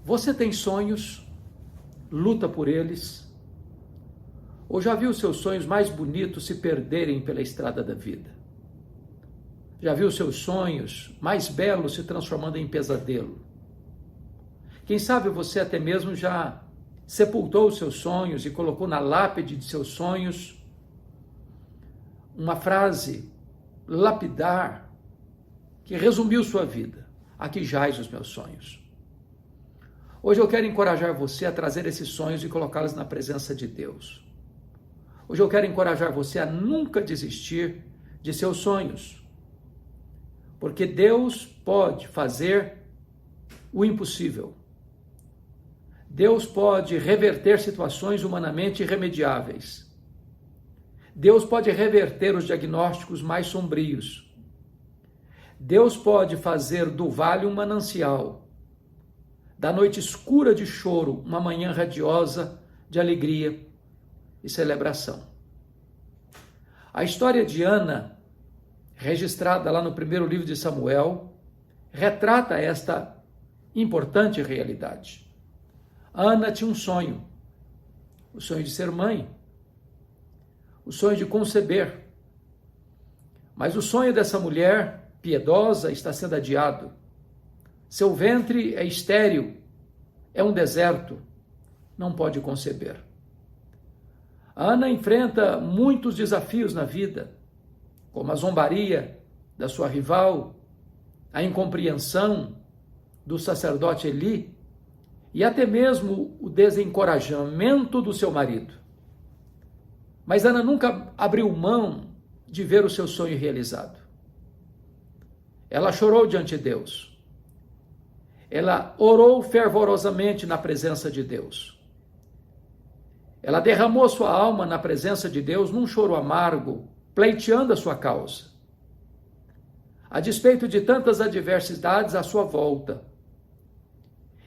Você tem sonhos, luta por eles, ou já viu seus sonhos mais bonitos se perderem pela estrada da vida? Já viu seus sonhos mais belos se transformando em pesadelo? Quem sabe você até mesmo já sepultou os seus sonhos e colocou na lápide de seus sonhos uma frase lapidar que resumiu sua vida. Aqui jaz os meus sonhos. Hoje eu quero encorajar você a trazer esses sonhos e colocá-los na presença de Deus. Hoje eu quero encorajar você a nunca desistir de seus sonhos, porque Deus pode fazer o impossível. Deus pode reverter situações humanamente irremediáveis. Deus pode reverter os diagnósticos mais sombrios. Deus pode fazer do vale um manancial, da noite escura de choro, uma manhã radiosa de alegria e celebração. A história de Ana, registrada lá no primeiro livro de Samuel, retrata esta importante realidade. Ana tinha um sonho, o sonho de ser mãe, o sonho de conceber. Mas o sonho dessa mulher piedosa está sendo adiado. Seu ventre é estéril, é um deserto, não pode conceber. Ana enfrenta muitos desafios na vida, como a zombaria da sua rival, a incompreensão do sacerdote Eli e até mesmo o desencorajamento do seu marido. Mas Ana nunca abriu mão de ver o seu sonho realizado. Ela chorou diante de Deus. Ela orou fervorosamente na presença de Deus. Ela derramou sua alma na presença de Deus num choro amargo, pleiteando a sua causa. A despeito de tantas adversidades à sua volta,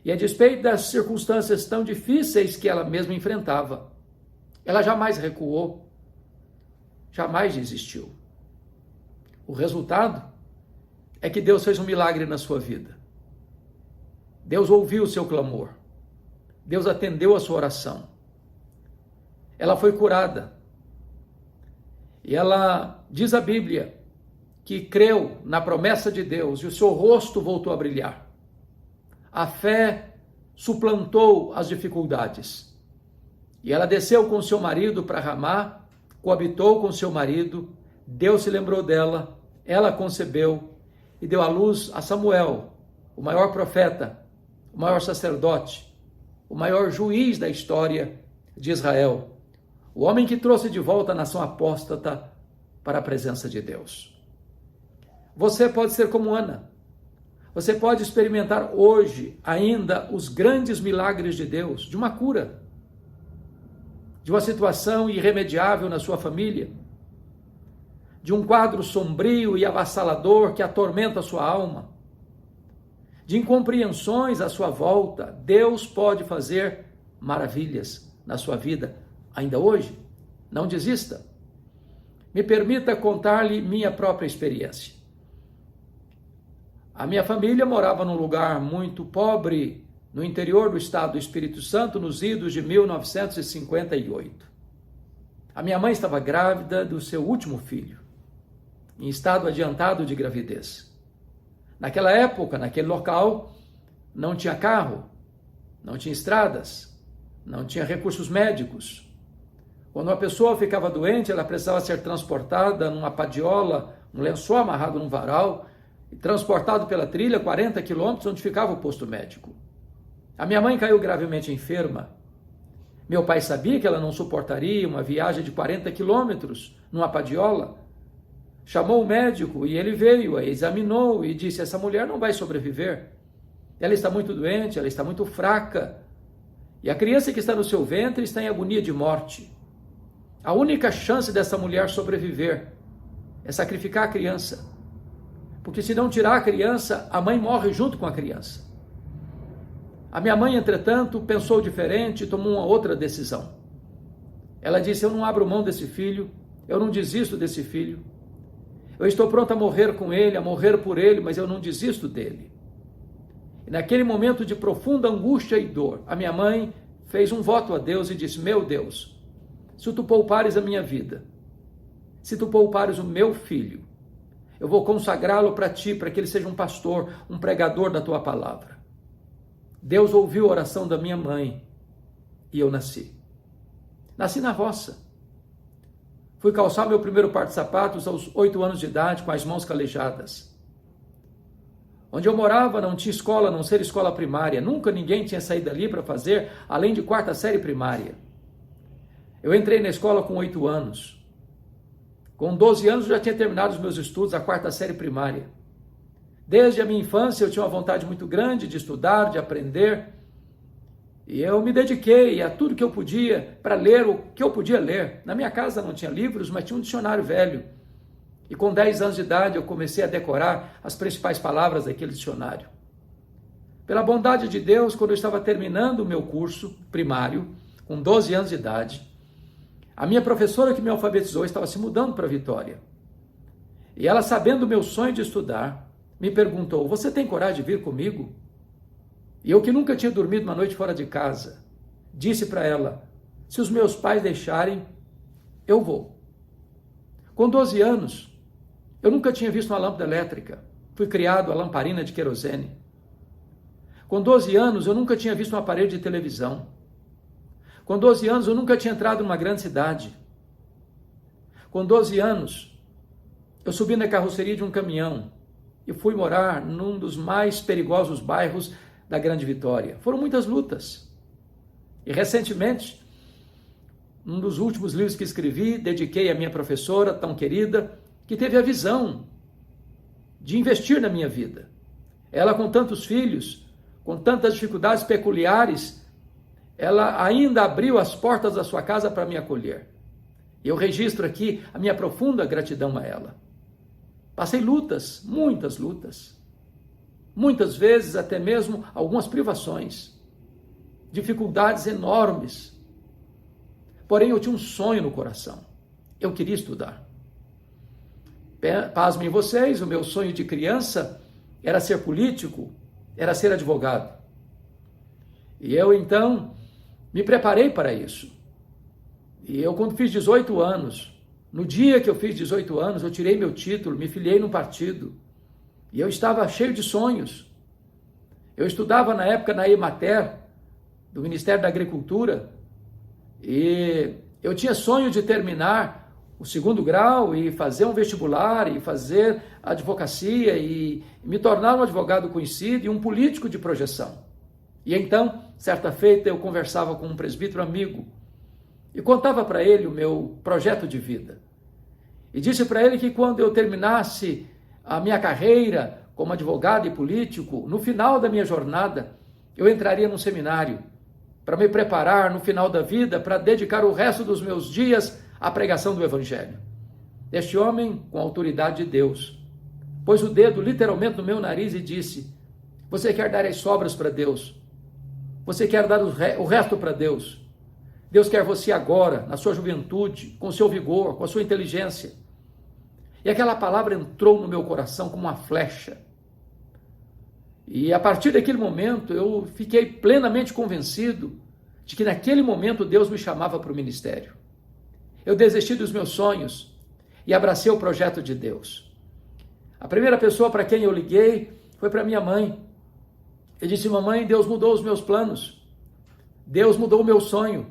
e a despeito das circunstâncias tão difíceis que ela mesma enfrentava, ela jamais recuou, jamais desistiu. O resultado é que Deus fez um milagre na sua vida. Deus ouviu o seu clamor. Deus atendeu a sua oração. Ela foi curada. E ela, diz a Bíblia, que creu na promessa de Deus e o seu rosto voltou a brilhar. A fé suplantou as dificuldades. E ela desceu com seu marido para Ramá, coabitou com seu marido, Deus se lembrou dela, ela concebeu e deu à luz a Samuel, o maior profeta, o maior sacerdote, o maior juiz da história de Israel, o homem que trouxe de volta a nação apóstata para a presença de Deus. Você pode ser como Ana. Você pode experimentar hoje ainda os grandes milagres de Deus, de uma cura, de uma situação irremediável na sua família, de um quadro sombrio e avassalador que atormenta a sua alma, de incompreensões à sua volta. Deus pode fazer maravilhas na sua vida ainda hoje. Não desista. Me permita contar-lhe minha própria experiência. A minha família morava num lugar muito pobre, no interior do estado do Espírito Santo, nos idos de 1958. A minha mãe estava grávida do seu último filho, em estado adiantado de gravidez. Naquela época, naquele local, não tinha carro, não tinha estradas, não tinha recursos médicos. Quando uma pessoa ficava doente, ela precisava ser transportada numa padiola, um lençol amarrado num varal, e transportado pela trilha 40 quilômetros, onde ficava o posto médico. A minha mãe caiu gravemente enferma. Meu pai sabia que ela não suportaria uma viagem de 40 quilômetros numa padiola. Chamou o médico e ele veio, a examinou e disse: essa mulher não vai sobreviver. Ela está muito doente, ela está muito fraca. E a criança que está no seu ventre está em agonia de morte. A única chance dessa mulher sobreviver é sacrificar a criança. Porque se não tirar a criança, a mãe morre junto com a criança. A minha mãe, entretanto, pensou diferente e tomou uma outra decisão. Ela disse: eu não abro mão desse filho, eu não desisto desse filho. Eu estou pronta a morrer com ele, a morrer por ele, mas eu não desisto dele. E naquele momento de profunda angústia e dor, a minha mãe fez um voto a Deus e disse: meu Deus, se tu poupares a minha vida, se tu poupares o meu filho, eu vou consagrá-lo para ti, para que ele seja um pastor, um pregador da tua palavra. Deus ouviu a oração da minha mãe e eu nasci. Nasci na roça. Fui calçar meu primeiro par de sapatos aos 8 anos de idade, com as mãos calejadas. Onde eu morava não tinha escola, a não ser escola primária. Nunca ninguém tinha saído dali para fazer, além de 4ª série primária. Eu entrei na escola com 8 anos. Com 12 anos eu já tinha terminado os meus estudos, a 4ª série primária. Desde a minha infância eu tinha uma vontade muito grande de estudar, de aprender. E eu me dediquei a tudo que eu podia para ler o que eu podia ler. Na minha casa não tinha livros, mas tinha um dicionário velho. E com 10 anos de idade eu comecei a decorar as principais palavras daquele dicionário. Pela bondade de Deus, quando eu estava terminando o meu curso primário, com 12 anos de idade, a minha professora que me alfabetizou estava se mudando para Vitória. E ela, sabendo do meu sonho de estudar, me perguntou: você tem coragem de vir comigo? E eu, que nunca tinha dormido uma noite fora de casa, disse para ela: se os meus pais deixarem, eu vou. Com 12 anos, eu nunca tinha visto uma lâmpada elétrica. Fui criado a lamparina de querosene. Com 12 anos, eu nunca tinha visto um aparelho de televisão. Com 12 anos, eu nunca tinha entrado numa grande cidade. Com 12 anos, eu subi na carroceria de um caminhão e fui morar num dos mais perigosos bairros da Grande Vitória. Foram muitas lutas. E recentemente, um dos últimos livros que escrevi, dediquei à minha professora tão querida, que teve a visão de investir na minha vida. Ela, com tantos filhos, com tantas dificuldades peculiares, ela ainda abriu as portas da sua casa para me acolher. Eu registro aqui a minha profunda gratidão a ela. Passei lutas, muitas lutas. Muitas vezes até mesmo algumas privações, dificuldades enormes. Porém, eu tinha um sonho no coração. Eu queria estudar. Pasmem vocês, o meu sonho de criança era ser político, era ser advogado. E eu, então, me preparei para isso. E eu, quando fiz 18 anos, no dia que eu fiz 18 anos, eu tirei meu título, me filiei num partido. E eu estava cheio de sonhos. Eu estudava na época na Emater, do Ministério da Agricultura, e eu tinha sonho de terminar o 2º grau e fazer um vestibular e fazer advocacia e me tornar um advogado conhecido e um político de projeção. E então, certa feita, eu conversava com um presbítero amigo e contava para ele o meu projeto de vida. E disse para ele que quando eu terminasse a minha carreira como advogado e político, no final da minha jornada, eu entraria num seminário para me preparar no final da vida para dedicar o resto dos meus dias à pregação do Evangelho. Este homem, com a autoridade de Deus, pôs o dedo literalmente no meu nariz e disse: você quer dar as sobras para Deus? Você quer dar o resto para Deus? Deus quer você agora, na sua juventude, com o seu vigor, com a sua inteligência. E aquela palavra entrou no meu coração como uma flecha. E a partir daquele momento eu fiquei plenamente convencido de que naquele momento Deus me chamava para o ministério. Eu desisti dos meus sonhos e abracei o projeto de Deus. A primeira pessoa para quem eu liguei foi para minha mãe. Eu disse: mamãe, Deus mudou os meus planos. Deus mudou o meu sonho.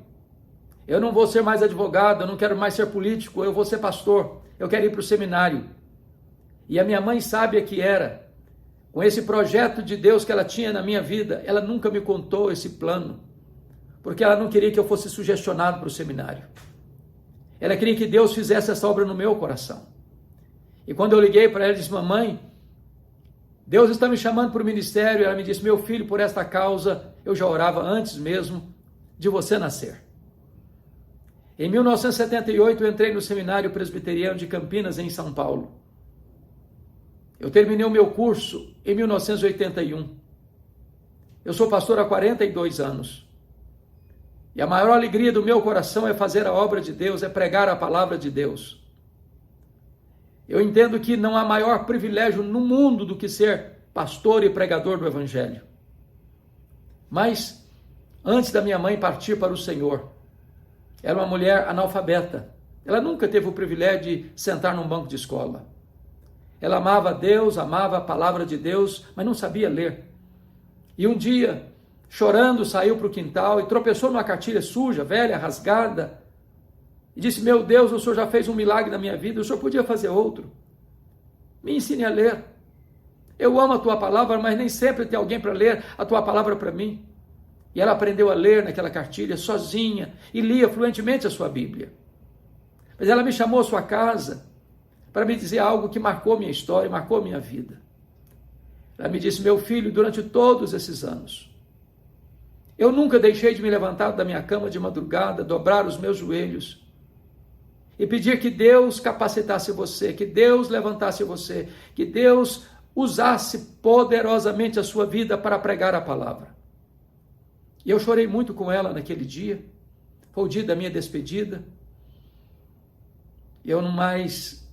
Eu não vou ser mais advogado, eu não quero mais ser político, eu vou ser pastor. Eu quero ir para o seminário. E a minha mãe, sábia que era, com esse projeto de Deus que ela tinha na minha vida, ela nunca me contou esse plano, porque ela não queria que eu fosse sugestionado para o seminário. Ela queria que Deus fizesse essa obra no meu coração. E quando eu liguei para ela, disse: mamãe, Deus está me chamando para o ministério. Ela me disse: meu filho, por esta causa, eu já orava antes mesmo de você nascer. Em 1978, eu entrei no Seminário Presbiteriano de Campinas, em São Paulo. Eu terminei o meu curso em 1981. Eu sou pastor há 42 anos. E a maior alegria do meu coração é fazer a obra de Deus, é pregar a palavra de Deus. Eu entendo que não há maior privilégio no mundo do que ser pastor e pregador do Evangelho. Mas, antes da minha mãe partir para o Senhor, era uma mulher analfabeta. Ela nunca teve o privilégio de sentar num banco de escola. Ela amava a Deus, amava a palavra de Deus, mas não sabia ler. E um dia, chorando, saiu para o quintal e tropeçou numa cartilha suja, velha, rasgada, e disse: meu Deus, o Senhor já fez um milagre na minha vida, o Senhor podia fazer outro. Me ensine a ler. Eu amo a tua palavra, mas nem sempre tem alguém para ler a tua palavra para mim. E ela aprendeu a ler naquela cartilha sozinha e lia fluentemente a sua Bíblia. Mas ela me chamou à sua casa para me dizer algo que marcou minha história, marcou minha vida. Ela me disse: meu filho, durante todos esses anos, eu nunca deixei de me levantar da minha cama de madrugada, dobrar os meus joelhos e pedir que Deus capacitasse você, que Deus levantasse você, que Deus usasse poderosamente a sua vida para pregar a palavra. E eu chorei muito com ela naquele dia. Foi o dia da minha despedida. Eu não mais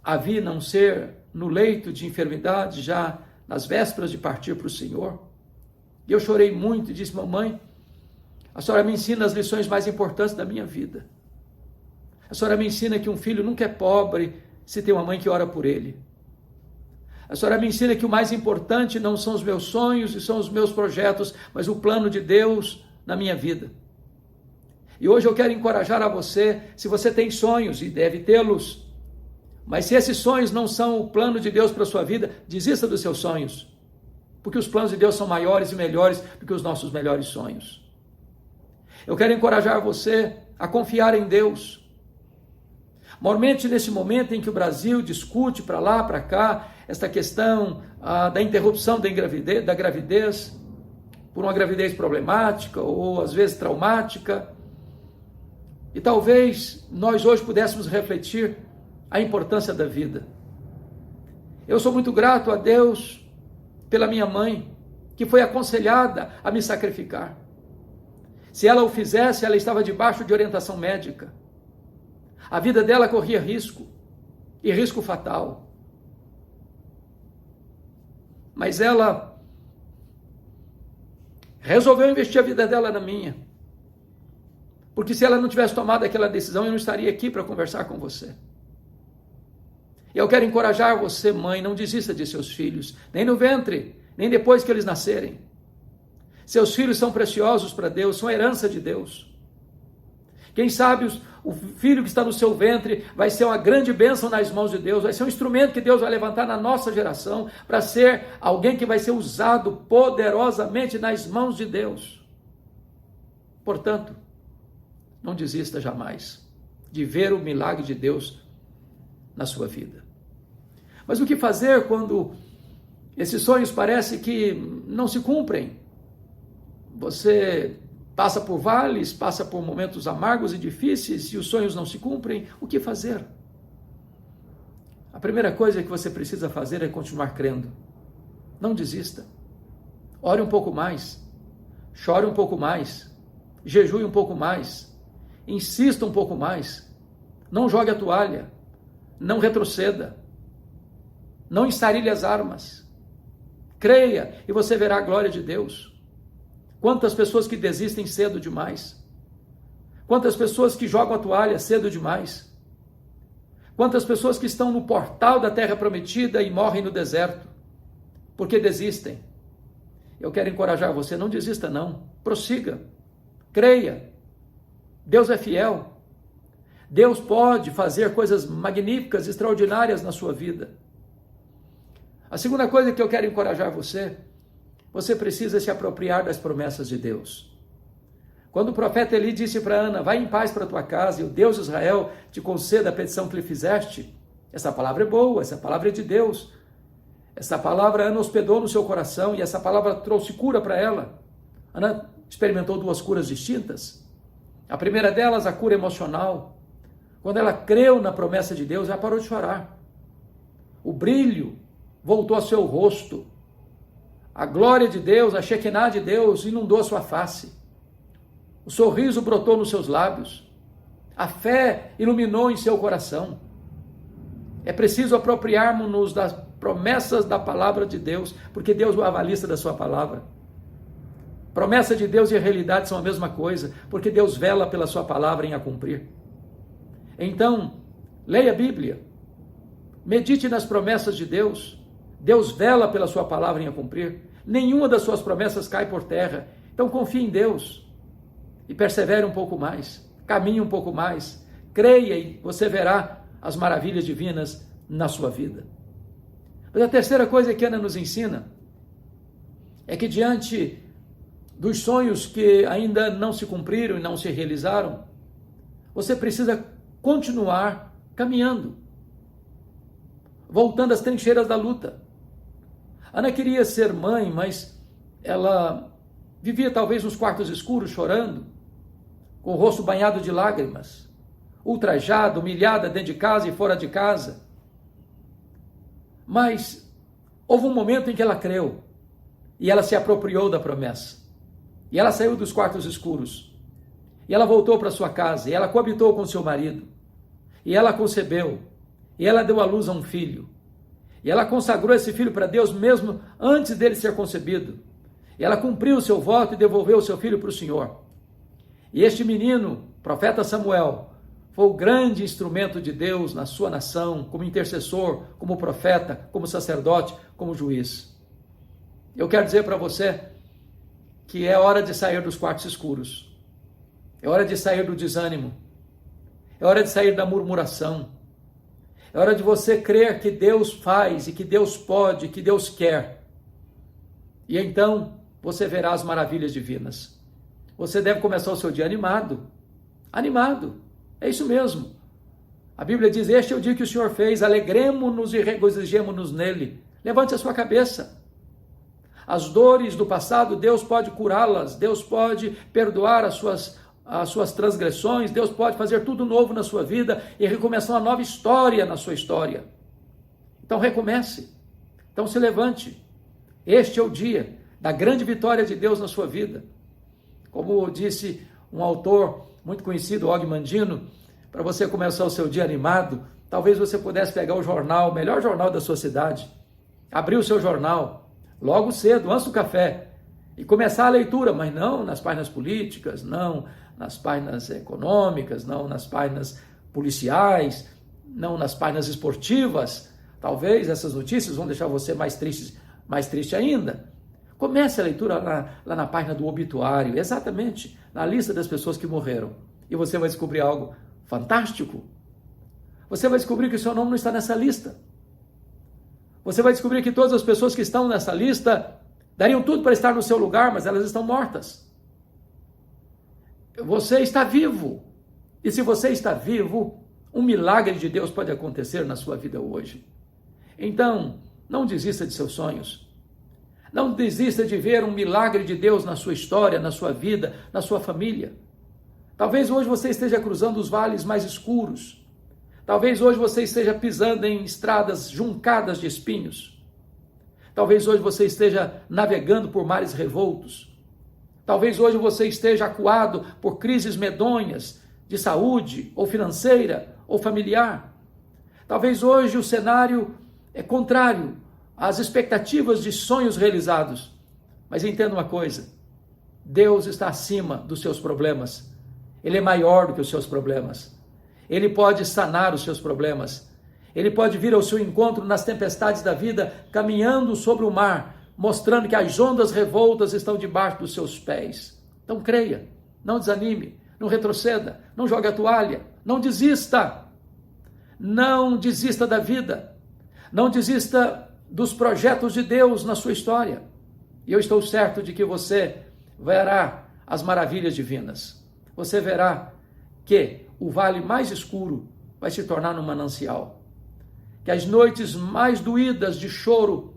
a vi não ser no leito de enfermidade, já nas vésperas de partir para o Senhor. E eu chorei muito e disse: mamãe, a senhora me ensina as lições mais importantes da minha vida. A senhora me ensina que um filho nunca é pobre se tem uma mãe que ora por ele. A senhora me ensina que o mais importante não são os meus sonhos e são os meus projetos, mas o plano de Deus na minha vida. E hoje eu quero encorajar a você, se você tem sonhos, e deve tê-los, mas se esses sonhos não são o plano de Deus para a sua vida, desista dos seus sonhos, porque os planos de Deus são maiores e melhores do que os nossos melhores sonhos. Eu quero encorajar você a confiar em Deus. Mormente nesse momento em que o Brasil discute para lá, para cá, esta questão da interrupção da gravidez, por uma gravidez problemática ou às vezes traumática, e talvez nós hoje pudéssemos refletir a importância da vida. Eu sou muito grato a Deus pela minha mãe, que foi aconselhada a me sacrificar. Se ela o fizesse, ela estava debaixo de orientação médica. A vida dela corria risco, e risco fatal. Mas ela resolveu investir a vida dela na minha. Porque se ela não tivesse tomado aquela decisão, eu não estaria aqui para conversar com você. E eu quero encorajar você, mãe, não desista de seus filhos, nem no ventre, nem depois que eles nascerem. Seus filhos são preciosos para Deus, são herança de Deus. Quem sabe o filho que está no seu ventre vai ser uma grande bênção nas mãos de Deus, vai ser um instrumento que Deus vai levantar na nossa geração para ser alguém que vai ser usado poderosamente nas mãos de Deus. Portanto, não desista jamais de ver o milagre de Deus na sua vida. Mas o que fazer quando esses sonhos parecem que não se cumprem? Você passa por vales, passa por momentos amargos e difíceis e os sonhos não se cumprem. O que fazer? A primeira coisa que você precisa fazer é continuar crendo. Não desista. Ore um pouco mais. Chore um pouco mais. Jejue um pouco mais. Insista um pouco mais. Não jogue a toalha. Não retroceda. Não estarilhe as armas. Creia e você verá a glória de Deus. Quantas pessoas que desistem cedo demais. Quantas pessoas que jogam a toalha cedo demais. Quantas pessoas que estão no portal da terra prometida e morrem no deserto. Porque desistem. Eu quero encorajar você, não desista não. Prossiga. Creia. Deus é fiel. Deus pode fazer coisas magníficas, extraordinárias na sua vida. A segunda coisa que eu quero encorajar você precisa se apropriar das promessas de Deus. Quando o profeta Eli disse para Ana: vai em paz para a tua casa e o Deus de Israel te conceda a petição que lhe fizeste, essa palavra é boa, essa palavra é de Deus. Essa palavra Ana hospedou no seu coração e essa palavra trouxe cura para ela. Ana experimentou duas curas distintas. A primeira delas, a cura emocional. Quando ela creu na promessa de Deus, ela parou de chorar. O brilho voltou ao seu rosto. A glória de Deus, a Shekinah de Deus inundou a sua face. O sorriso brotou nos seus lábios. A fé iluminou em seu coração. É preciso apropriarmos-nos das promessas da palavra de Deus, porque Deus é o avalista da sua palavra. Promessa de Deus e a realidade são a mesma coisa, porque Deus vela pela sua palavra em a cumprir. Então, leia a Bíblia, medite nas promessas de Deus. Deus vela pela sua palavra em a cumprir. Nenhuma das suas promessas cai por terra. Então confie em Deus e persevere um pouco mais, caminhe um pouco mais, creia e você verá as maravilhas divinas na sua vida. Mas a terceira coisa que Ana nos ensina é que diante dos sonhos que ainda não se cumpriram e não se realizaram, você precisa continuar caminhando, voltando às trincheiras da luta. Ana queria ser mãe, mas ela vivia talvez nos quartos escuros chorando, com o rosto banhado de lágrimas, ultrajada, humilhada dentro de casa e fora de casa. Mas houve um momento em que ela creu e ela se apropriou da promessa. E ela saiu dos quartos escuros. E ela voltou para sua casa. E ela coabitou com seu marido. E ela concebeu. E ela deu à luz a um filho. E ela consagrou esse filho para Deus mesmo antes dele ser concebido. E ela cumpriu o seu voto e devolveu o seu filho para o Senhor. E este menino, profeta Samuel, foi o grande instrumento de Deus na sua nação, como intercessor, como profeta, como sacerdote, como juiz. Eu quero dizer para você que é hora de sair dos quartos escuros. É hora de sair do desânimo. É hora de sair da murmuração. É hora de você crer que Deus faz e que Deus pode, que Deus quer. E então você verá as maravilhas divinas. Você deve começar o seu dia animado. Animado. É isso mesmo. A Bíblia diz, este é o dia que o Senhor fez, alegremo-nos e regozijemo-nos nele. Levante a sua cabeça. As dores do passado, Deus pode curá-las, Deus pode perdoar as suas transgressões, Deus pode fazer tudo novo na sua vida e recomeçar uma nova história na sua história. Então recomece, então se levante. Este é o dia da grande vitória de Deus na sua vida. Como disse um autor muito conhecido, Og Mandino, para você começar o seu dia animado, talvez você pudesse pegar o jornal, o melhor jornal da sua cidade, abrir o seu jornal, logo cedo, antes do café, e começar a leitura, mas não nas páginas políticas, não nas páginas econômicas, não nas páginas policiais, não nas páginas esportivas. Talvez essas notícias vão deixar você mais triste ainda. Comece a leitura lá na página do obituário, exatamente, na lista das pessoas que morreram. E você vai descobrir algo fantástico. Você vai descobrir que o seu nome não está nessa lista. Você vai descobrir que todas as pessoas que estão nessa lista dariam tudo para estar no seu lugar, mas elas estão mortas. Você está vivo. E se você está vivo, um milagre de Deus pode acontecer na sua vida hoje. Então, não desista de seus sonhos. Não desista de ver um milagre de Deus na sua história, na sua vida, na sua família. Talvez hoje você esteja cruzando os vales mais escuros. Talvez hoje você esteja pisando em estradas juncadas de espinhos. Talvez hoje você esteja navegando por mares revoltos. Talvez hoje você esteja acuado por crises medonhas de saúde, ou financeira, ou familiar. Talvez hoje o cenário é contrário às expectativas de sonhos realizados. Mas entenda uma coisa, Deus está acima dos seus problemas. Ele é maior do que os seus problemas. Ele pode sanar os seus problemas. Ele pode vir ao seu encontro nas tempestades da vida, caminhando sobre o mar, mostrando que as ondas revoltas estão debaixo dos seus pés. Então creia, não desanime, não retroceda, não jogue a toalha, não desista. Não desista da vida. Não desista dos projetos de Deus na sua história. E eu estou certo de que você verá as maravilhas divinas. Você verá que o vale mais escuro vai se tornar num manancial. Que as noites mais doídas de choro,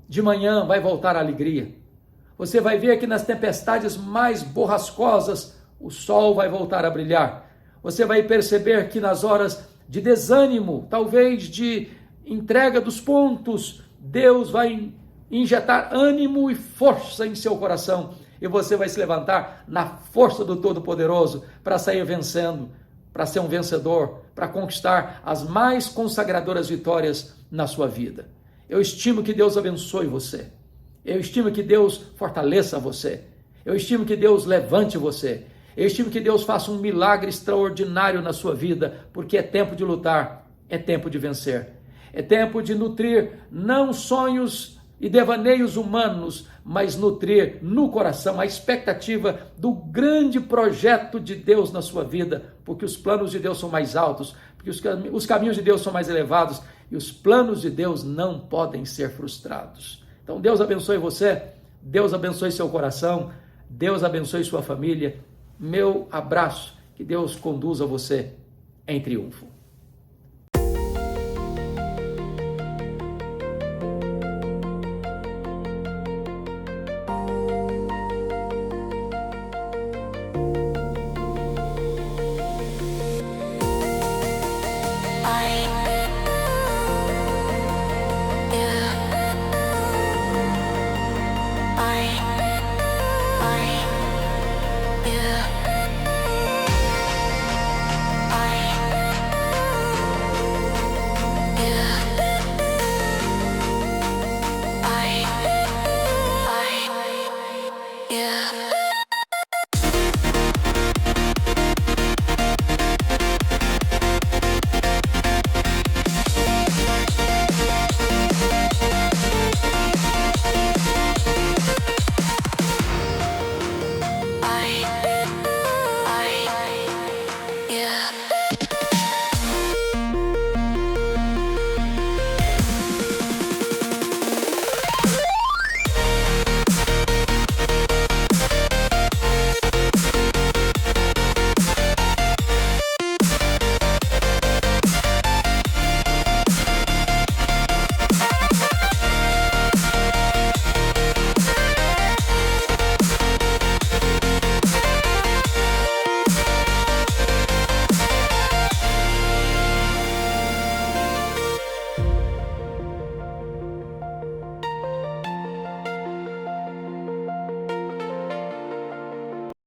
de manhã vai voltar a alegria. Você vai ver que nas tempestades mais borrascosas, o sol vai voltar a brilhar. Você vai perceber que nas horas de desânimo, talvez de entrega dos pontos, Deus vai injetar ânimo e força em seu coração. E você vai se levantar na força do Todo-Poderoso para sair vencendo, para ser um vencedor, para conquistar as mais consagradoras vitórias na sua vida. Eu estimo que Deus abençoe você. Eu estimo que Deus fortaleça você. Eu estimo que Deus levante você. Eu estimo que Deus faça um milagre extraordinário na sua vida, porque é tempo de lutar, é tempo de vencer. É tempo de nutrir não sonhos e devaneios humanos, mas nutrir no coração a expectativa do grande projeto de Deus na sua vida, porque os planos de Deus são mais altos, porque os caminhos de Deus são mais elevados e os planos de Deus não podem ser frustrados. Então Deus abençoe você, Deus abençoe seu coração, Deus abençoe sua família. Meu abraço, que Deus conduza você em triunfo.